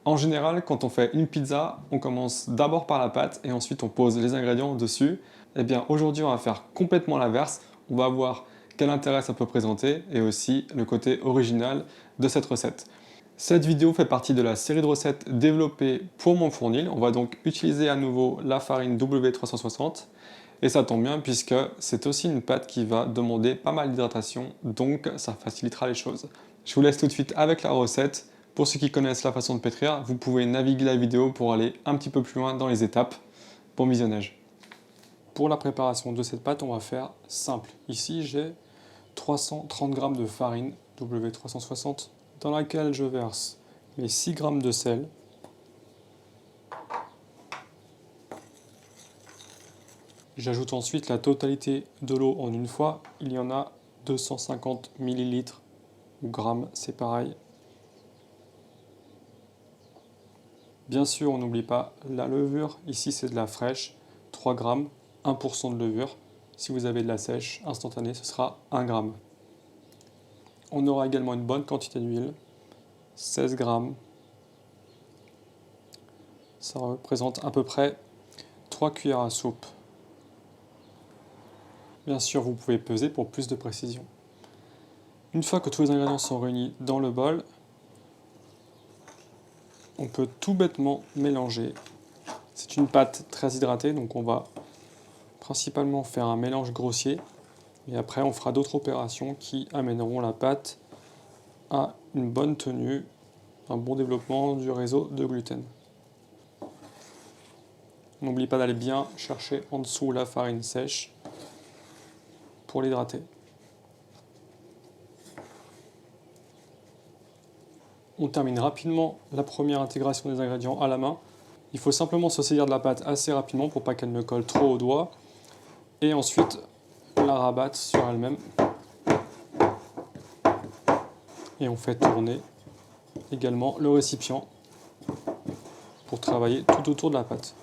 En général, quand on fait une pizza, on commence d'abord par la pâte et ensuite on pose les ingrédients dessus. Eh bien, aujourd'hui, on va faire complètement l'inverse. On va voir quel intérêt ça peut présenter et aussi le côté original de cette recette. Cette vidéo fait partie de la série de recettes développées pour mon fournil. On va donc utiliser à nouveau la farine W360 et ça tombe bien puisque c'est aussi une pâte qui va demander pas mal d'hydratation, donc ça facilitera les choses. Je vous laisse tout de suite avec la recette. Pour ceux qui connaissent la façon de pétrir, vous pouvez naviguer la vidéo pour aller un petit peu plus loin dans les étapes. Bon visionnage. Pour la préparation de cette pâte, on va faire simple. Ici, j'ai 330 g de farine W360 dans laquelle je verse mes 6 g de sel, j'ajoute ensuite la totalité de l'eau en une fois, il y en a 250 ml ou grammes, c'est pareil. Bien sûr, on n'oublie pas la levure, ici c'est de la fraîche, 3 g, 1% de levure. Si vous avez de la sèche instantanée, ce sera 1 g. On aura également une bonne quantité d'huile, 16 g. Ça représente à peu près 3 cuillères à soupe. Bien sûr, vous pouvez peser pour plus de précision. Une fois que tous les ingrédients sont réunis dans le bol, on peut tout bêtement mélanger. C'est une pâte très hydratée, donc on va principalement faire un mélange grossier. Et après, on fera d'autres opérations qui amèneront la pâte à une bonne tenue, un bon développement du réseau de gluten. N'oublie pas d'aller bien chercher en dessous la farine sèche pour l'hydrater. On termine rapidement la première intégration des ingrédients à la main. Il faut simplement se saisir de la pâte assez rapidement pour pas qu'elle ne colle trop au doigt. Et ensuite, la rabattre sur elle-même. Et on fait tourner également le récipient pour travailler tout autour de la pâte.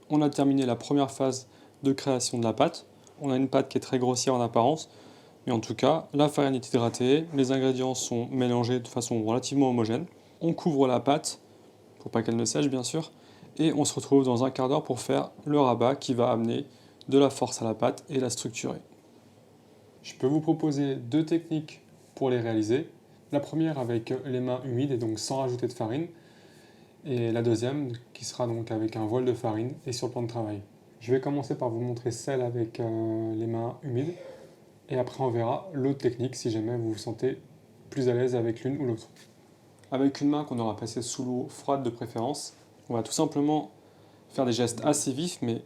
On a terminé la première phase de création de la pâte. On a une pâte qui est très grossière en apparence, mais en tout cas, la farine est hydratée, les ingrédients sont mélangés de façon relativement homogène. On couvre la pâte, pour pas qu'elle ne sèche bien sûr, et on se retrouve dans un quart d'heure pour faire le rabat qui va amener de la force à la pâte et la structurer. Je peux vous proposer deux techniques pour les réaliser. La première avec les mains humides et donc sans rajouter de farine, et la deuxième qui sera donc avec un voile de farine et sur le plan de travail. Je vais commencer par vous montrer celle avec les mains humides et après on verra l'autre technique si jamais vous vous sentez plus à l'aise avec l'une ou l'autre. Avec une main qu'on aura passée sous l'eau froide de préférence, on va tout simplement faire des gestes assez vifs, mais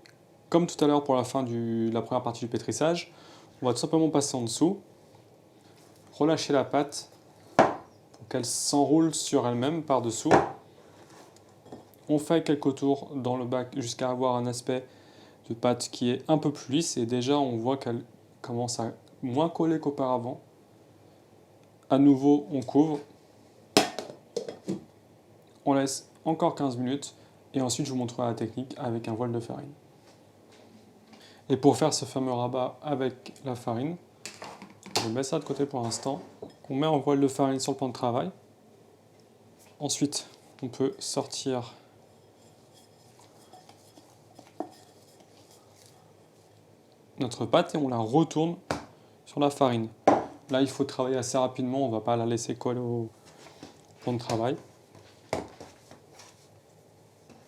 comme tout à l'heure pour la fin de la première partie du pétrissage, on va tout simplement passer en dessous, relâcher la pâte pour qu'elle s'enroule sur elle-même par-dessous. On fait quelques tours dans le bac jusqu'à avoir un aspect de pâte qui est un peu plus lisse et déjà on voit qu'elle commence à moins coller qu'auparavant. À nouveau, on couvre. On laisse encore 15 minutes et ensuite je vous montrerai la technique avec un voile de farine. Et pour faire ce fameux rabat avec la farine, je mets ça de côté pour l'instant. On met un voile de farine sur le plan de travail. Ensuite, on peut sortir notre pâte et on la retourne sur la farine. Là, il faut travailler assez rapidement, on ne va pas la laisser coller au plan de travail.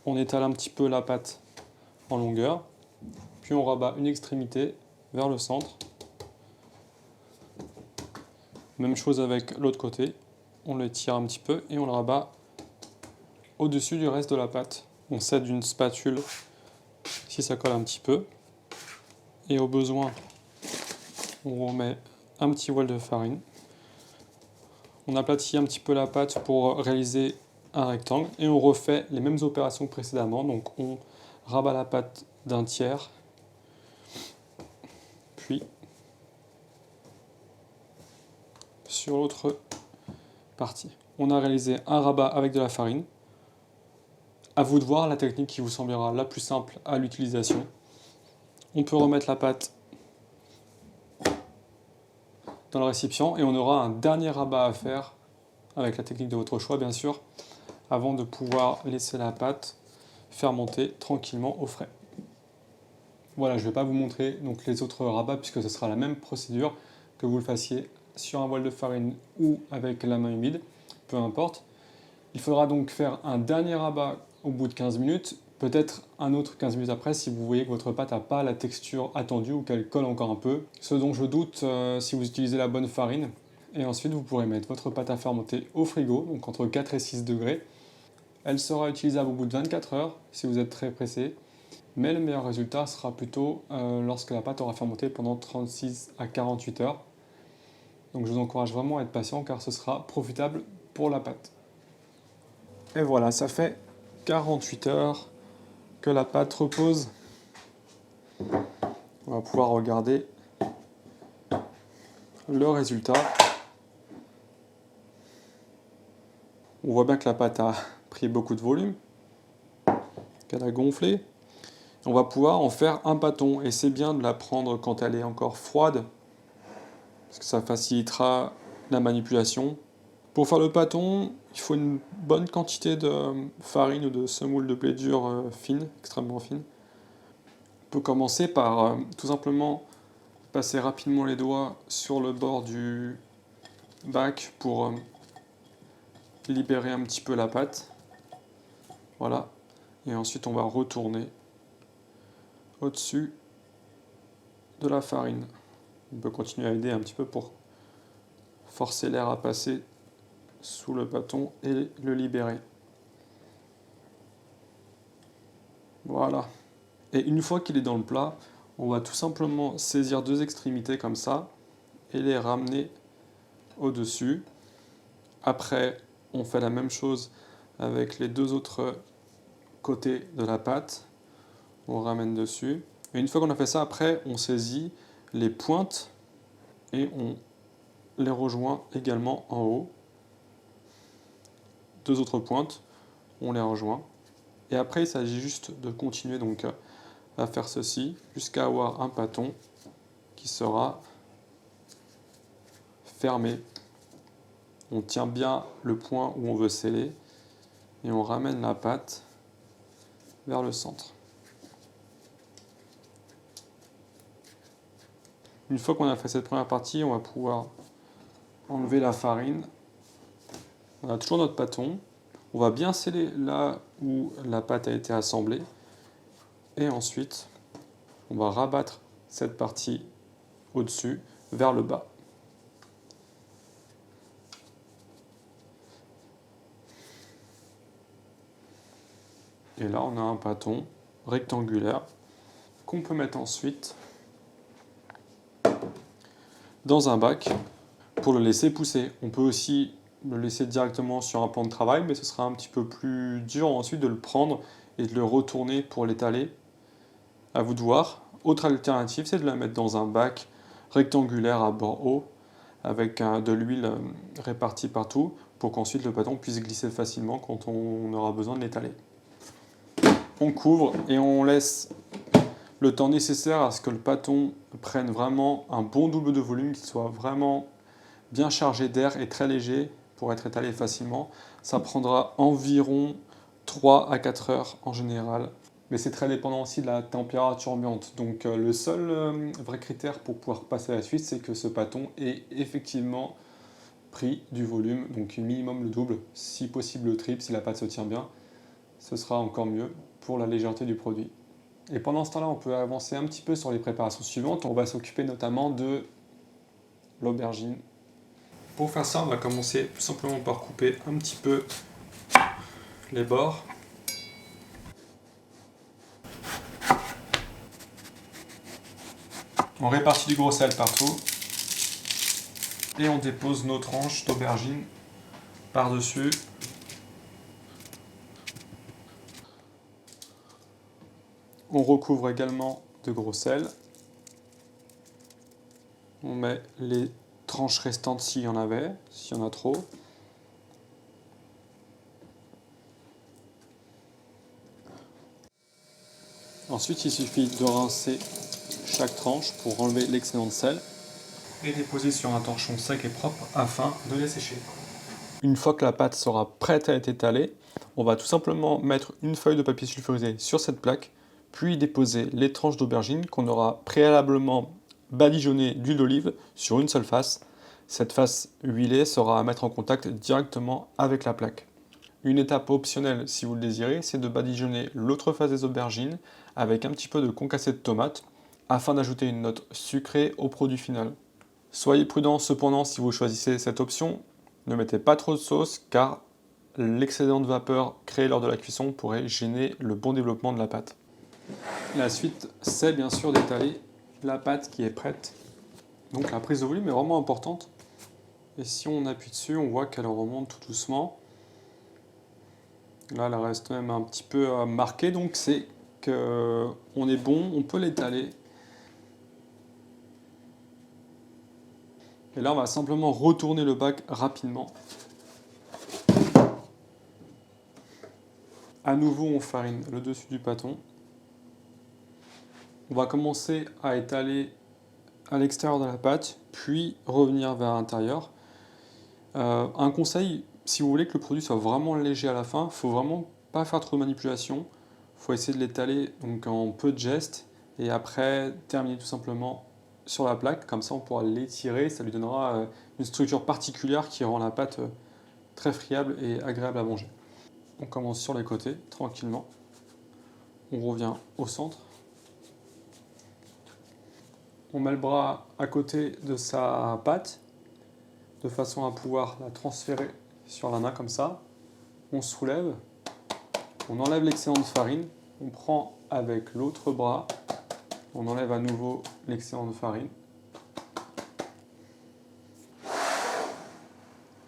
On étale un petit peu la pâte en longueur, puis on rabat une extrémité vers le centre. Même chose avec l'autre côté, on le tire un petit peu et on le rabat au-dessus du reste de la pâte. On cède une spatule si ça colle un petit peu. Et au besoin, on remet un petit voile de farine. On aplatit un petit peu la pâte pour réaliser un rectangle et on refait les mêmes opérations que précédemment. Donc on rabat la pâte d'un tiers, puis sur l'autre partie. On a réalisé un rabat avec de la farine. À vous de voir la technique qui vous semblera la plus simple à l'utilisation. On peut remettre la pâte dans le récipient et on aura un dernier rabat à faire, avec la technique de votre choix bien sûr, avant de pouvoir laisser la pâte fermenter tranquillement au frais. Voilà, je ne vais pas vous montrer donc, les autres rabats puisque ce sera la même procédure que vous le fassiez sur un bol de farine ou avec la main humide, peu importe. Il faudra donc faire un dernier rabat au bout de 15 minutes, peut-être un autre 15 minutes après si vous voyez que votre pâte n'a pas la texture attendue ou qu'elle colle encore un peu. Ce dont je doute si vous utilisez la bonne farine. Et ensuite vous pourrez mettre votre pâte à fermenter au frigo, donc entre 4 et 6 degrés. Elle sera utilisable au bout de 24 heures si vous êtes très pressé. Mais le meilleur résultat sera plutôt lorsque la pâte aura fermenté pendant 36 à 48 heures. Donc je vous encourage vraiment à être patient car ce sera profitable pour la pâte. Et voilà, ça fait 48 heures que la pâte repose. On va pouvoir regarder le résultat. On voit bien que la pâte a pris beaucoup de volume, qu'elle a gonflé. On va pouvoir en faire un pâton et c'est bien de la prendre quand elle est encore froide parce que ça facilitera la manipulation. Pour faire le pâton, il faut une bonne quantité de farine ou de semoule de blé dur fine, extrêmement fine. On peut commencer par tout simplement passer rapidement les doigts sur le bord du bac pour libérer un petit peu la pâte. Voilà. Et ensuite on va retourner au-dessus de la farine. On peut continuer à aider un petit peu pour forcer l'air à passer sous le bâton et le libérer. Voilà. Et une fois qu'il est dans le plat, on va tout simplement saisir deux extrémités comme ça et les ramener au-dessus. Après, on fait la même chose avec les deux autres côtés de la pâte. On ramène dessus. Et une fois qu'on a fait ça, après, on saisit les pointes et on les rejoint également en haut. Deux autres pointes, on les rejoint. Et après, il s'agit juste de continuer donc à faire ceci jusqu'à avoir un pâton qui sera fermé. On tient bien le point où on veut sceller et on ramène la pâte vers le centre. Une fois qu'on a fait cette première partie, on va pouvoir enlever la farine. On a toujours notre pâton. On va bien sceller là où la pâte a été assemblée. Et ensuite, on va rabattre cette partie au-dessus vers le bas. Et là, on a un pâton rectangulaire qu'on peut mettre ensuite dans un bac pour le laisser pousser. On peut aussi le laisser directement sur un plan de travail, mais ce sera un petit peu plus dur ensuite de le prendre et de le retourner pour l'étaler. À vous de voir. Autre alternative, c'est de la mettre dans un bac rectangulaire à bord haut avec de l'huile répartie partout pour qu'ensuite le pâton puisse glisser facilement quand on aura besoin de l'étaler. On couvre et on laisse le temps nécessaire à ce que le pâton prenne vraiment un bon double de volume, qu'il soit vraiment bien chargé d'air et très léger pour être étalé facilement. Ça prendra environ 3 à 4 heures en général. Mais c'est très dépendant aussi de la température ambiante. Donc le seul vrai critère pour pouvoir passer à la suite, c'est que ce pâton ait effectivement pris du volume, donc minimum le double, si possible le triple, si la pâte se tient bien. Ce sera encore mieux pour la légèreté du produit. Et pendant ce temps-là, on peut avancer un petit peu sur les préparations suivantes. On va s'occuper notamment de l'aubergine. Pour faire ça, on va commencer tout simplement par couper un petit peu les bords. On répartit du gros sel partout. Et on dépose nos tranches d'aubergine par-dessus. On recouvre également de gros sel. On met les tranches restantes s'il y en avait, s'il y en a trop. Ensuite, il suffit de rincer chaque tranche pour enlever l'excédent de sel. et déposer sur un torchon sec et propre afin de les sécher. Une fois que la pâte sera prête à être étalée, on va tout simplement mettre une feuille de papier sulfurisé sur cette plaque, puis déposer les tranches d'aubergine qu'on aura préalablement badigeonnées d'huile d'olive sur une seule face. Cette face huilée sera à mettre en contact directement avec la plaque. Une étape optionnelle, si vous le désirez, c'est de badigeonner l'autre face des aubergines avec un petit peu de concassé de tomate afin d'ajouter une note sucrée au produit final. Soyez prudent cependant si vous choisissez cette option, ne mettez pas trop de sauce car l'excédent de vapeur créé lors de la cuisson pourrait gêner le bon développement de la pâte. La suite, c'est bien sûr d'étaler la pâte qui est prête. Donc la prise de volume est vraiment importante. Et si on appuie dessus, on voit qu'elle remonte tout doucement. Là, elle reste même un petit peu marquée, donc c'est qu'on est bon, on peut l'étaler. Et là, on va simplement retourner le bac rapidement. À nouveau, on farine le dessus du pâton. On va commencer à étaler à l'extérieur de la pâte, puis revenir vers l'intérieur. Un conseil, si vous voulez que le produit soit vraiment léger à la fin, il ne faut vraiment pas faire trop de manipulation. Il faut essayer de l'étaler donc en peu de gestes et après terminer tout simplement sur la plaque. Comme ça, on pourra l'étirer. Ça lui donnera une structure particulière qui rend la pâte très friable et agréable à manger. On commence sur les côtés, tranquillement. On revient au centre. On met le bras à côté de sa pâte, de façon à pouvoir la transférer sur la main comme ça. On soulève, on enlève l'excédent de farine, on prend avec l'autre bras, on enlève à nouveau l'excédent de farine.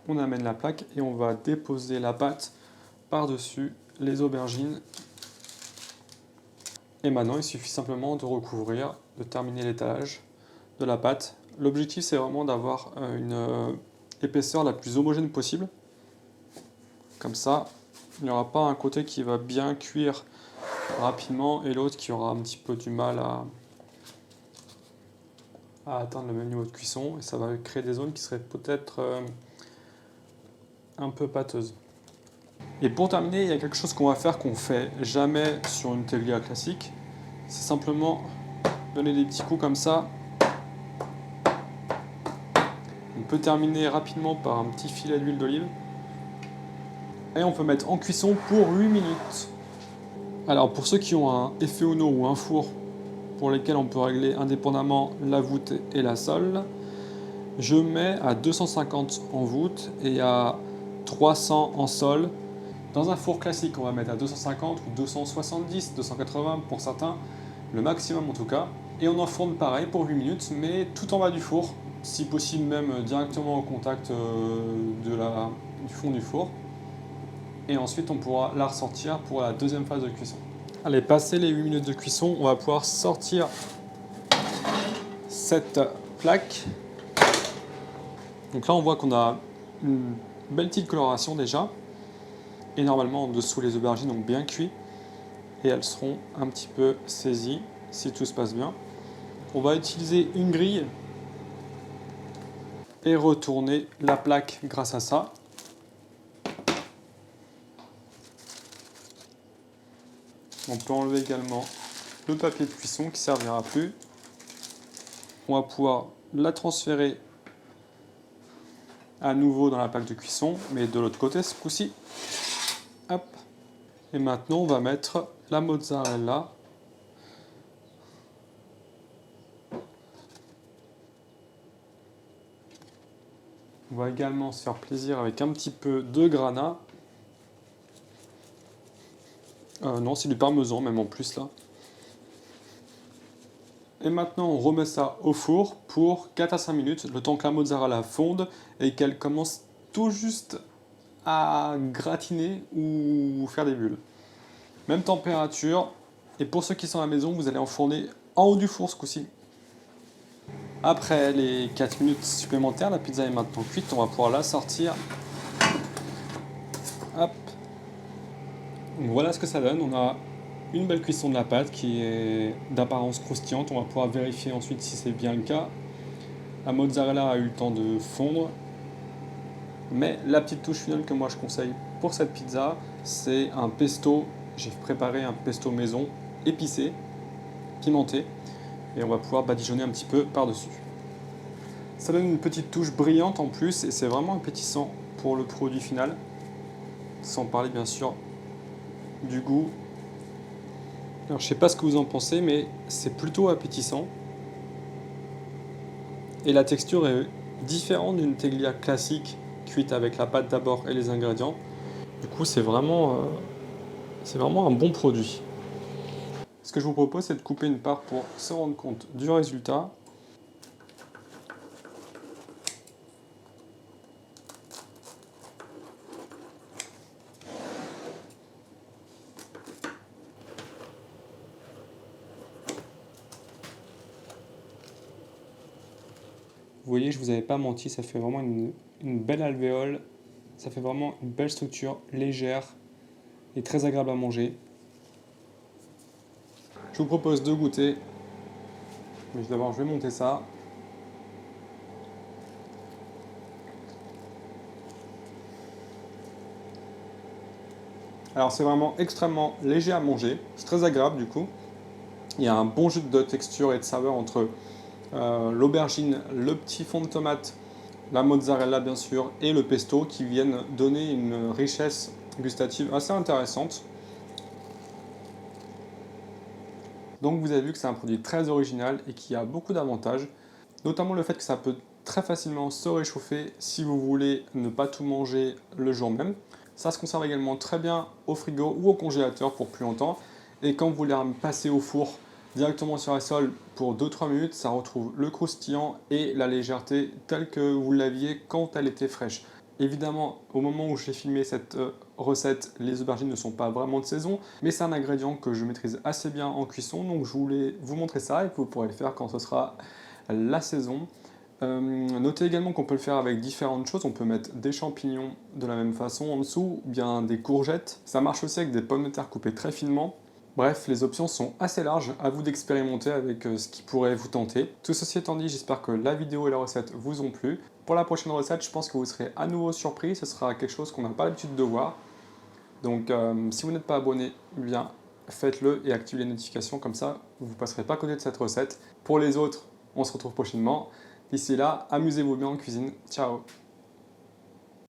On amène la plaque et on va déposer la pâte par-dessus les aubergines. Et maintenant, il suffit simplement de recouvrir, de terminer l'étalage de la pâte. L'objectif, c'est vraiment d'avoir une épaisseur la plus homogène possible. Comme ça, il n'y aura pas un côté qui va bien cuire rapidement et l'autre qui aura un petit peu du mal à atteindre le même niveau de cuisson. Et ça va créer des zones qui seraient peut-être un peu pâteuses. Et pour terminer, il y a quelque chose qu'on va faire qu'on ne fait jamais sur une teglia classique. C'est simplement donner des petits coups comme ça. On peut terminer rapidement par un petit filet d'huile d'olive. Et on peut mettre en cuisson pour 8 minutes. Alors pour ceux qui ont un effet Uno ou un four pour lesquels on peut régler indépendamment la voûte et la sole, je mets à 250 en voûte et à 300 en sol. Dans un four classique, on va mettre à 250 ou 270, 280 pour certains, le maximum en tout cas. Et on enfourne pareil pour 8 minutes, mais tout en bas du four, si possible même directement au contact du fond du four. Et ensuite, on pourra la ressortir pour la deuxième phase de cuisson. Allez, passé les 8 minutes de cuisson, on va pouvoir sortir cette plaque. Donc là, on voit qu'on a une belle petite coloration déjà. Et normalement, en dessous, les aubergines ont bien cuit. Et elles seront un petit peu saisies, si tout se passe bien. On va utiliser une grille et retourner la plaque grâce à ça. On peut enlever également le papier de cuisson qui ne servira plus. On va pouvoir la transférer à nouveau dans la plaque de cuisson, mais de l'autre côté ce coup-ci. Hop. Et maintenant on va mettre la mozzarella. On va également se faire plaisir avec un petit peu de granat. Non, c'est du parmesan même en plus là. Et maintenant on remet ça au four pour 4 à 5 minutes, le temps que la mozzarella fonde et qu'elle commence tout juste à gratiner ou faire des bulles. Même température, et pour ceux qui sont à la maison, vous allez enfourner en haut du four ce coup-ci. Après les 4 minutes supplémentaires, la pizza est maintenant cuite, on va pouvoir la sortir. Hop. Donc voilà ce que ça donne, on a une belle cuisson de la pâte qui est d'apparence croustillante, on va pouvoir vérifier ensuite si c'est bien le cas. La mozzarella a eu le temps de fondre. Mais la petite touche finale que moi je conseille pour cette pizza, c'est un pesto. J'ai préparé un pesto maison épicé, pimenté, et on va pouvoir badigeonner un petit peu par-dessus. Ça donne une petite touche brillante en plus, et c'est vraiment appétissant pour le produit final, sans parler bien sûr du goût. Alors je sais pas ce que vous en pensez, mais c'est plutôt appétissant. Et la texture est différente d'une teglia classique, cuite avec la pâte d'abord et les ingrédients. Du coup, c'est vraiment un bon produit. Ce que je vous propose, c'est de couper une part pour se rendre compte du résultat. Vous voyez, je ne vous avais pas menti, ça fait vraiment une belle alvéole. Ça fait vraiment une belle structure, légère et très agréable à manger. Je vous propose de goûter. Mais d'abord, je vais monter ça. Alors, c'est vraiment extrêmement léger à manger. C'est très agréable du coup. Il y a un bon jus de texture et de saveur entre l'aubergine, le petit fond de tomate, la mozzarella bien sûr et le pesto qui viennent donner une richesse gustative assez intéressante. Donc vous avez vu que c'est un produit très original et qui a beaucoup d'avantages, notamment le fait que ça peut très facilement se réchauffer si vous voulez ne pas tout manger le jour même. Ça se conserve également très bien au frigo ou au congélateur pour plus longtemps. Et quand vous voulez passer au four directement sur la sole pour 2-3 minutes, ça retrouve le croustillant et la légèreté telle que vous l'aviez quand elle était fraîche. Évidemment, au moment où j'ai filmé cette recette, les aubergines ne sont pas vraiment de saison, mais c'est un ingrédient que je maîtrise assez bien en cuisson, donc je voulais vous montrer ça et que vous pourrez le faire quand ce sera la saison. Notez également qu'on peut le faire avec différentes choses. On peut mettre des champignons de la même façon en dessous, ou bien des courgettes. Ça marche aussi avec des pommes de terre coupées très finement. Bref, les options sont assez larges, à vous d'expérimenter avec ce qui pourrait vous tenter. Tout ceci étant dit, j'espère que la vidéo et la recette vous ont plu. Pour la prochaine recette, je pense que vous serez à nouveau surpris. Ce sera quelque chose qu'on n'a pas l'habitude de voir. Donc, si vous n'êtes pas abonné, eh bien, faites-le et activez les notifications. Comme ça, vous ne passerez pas à côté de cette recette. Pour les autres, on se retrouve prochainement. D'ici là, amusez-vous bien en cuisine. Ciao!